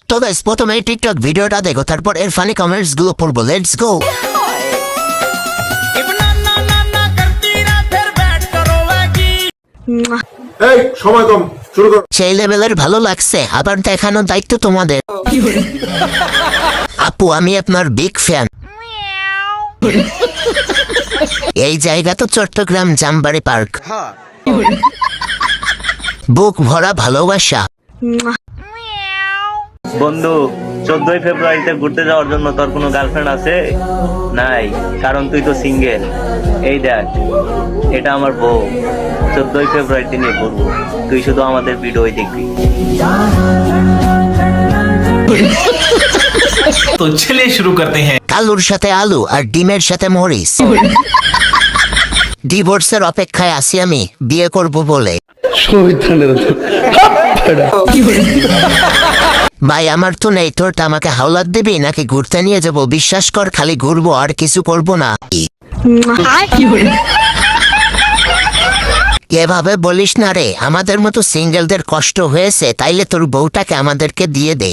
তো গাইস প্রথমে এই টিকটক ভিডিওটা দেখো, তারপর এর ফানি কমেন্টস গুলো পড়বো। Let's go. এই সময় কম, শুরু কর। সেই লেভেলের ভালো লাগছে, আবার দেখানোর দায়িত্ব তোমাদের। আপু আমি আপনার বিগ ফ্যান। এই জায়গা তো চট্টগ্রাম জামবাড়ি পার্ক। বুক ভরা ভালোবাসা। বন্ধু 14ই ফেব্রুয়ারিতে ঘুরতে যাওয়ার জন্য তোর কোনো গার্লফ্রেন্ড আছে? নাই, কারণ তুই তো সিঙ্গেল। এই দেখ, এটা আমার বউ। 14ই ফেব্রুয়ারিতে নিয়ে ঘুরবো, তুই শুধু আমাদের ভিডিওই দেখবি। तो चलिए शुरू करते हैं। কালুর সাথে আলু আর ডিমের সাথে মরিচ। ডিভোর্সের অপেক্ষায় আছি আমি, বিয়ে করব বলে। ভাই আমার তো নেই, তোরটা আমাকে হাওলাত দিবি নাকি ঘুরতে নিয়ে যাবো? বিশ্বাস কর, খালি ঘুরবো আর কিছু করবো না। এভাবে বলিস না রে, আমাদের মতো সিঙ্গেলদের কষ্ট হয়েছে, তাইলে তোর বউটাকে আমাদেরকে দিয়ে দে।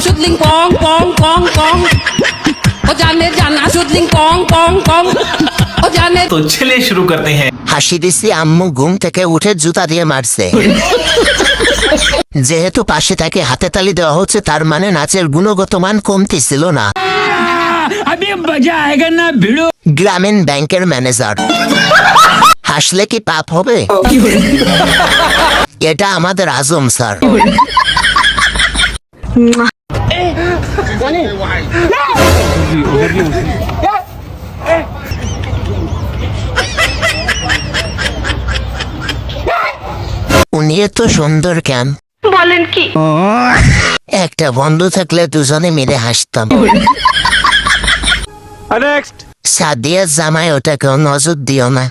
Shooting pong pong pong pong. O जाने जाना shooting pong pong pong. O जाने तो चलिए शुरू करते हैं। হাসি দিছি, আম্মু ঘুম থেকে উঠে জুতা দিয়ে মারছে। যেহেতু পাশে তাকে হাতে তালি দেওয়া হচ্ছে, তার মানে নাচের গুণগত মান কমতি ছিল না। গ্রামীণ ব্যাংকের ম্যানেজার। হাসলে কি পাপ হবে? এটা আমাদের আজম স্যার। উনি এত সুন্দর কেন? বলেন কি? একটা বন্ধু থাকলে দুজনে মিলে হাসতাম। সাদিয়া জামাই, ওটাকেও নজর দিও না।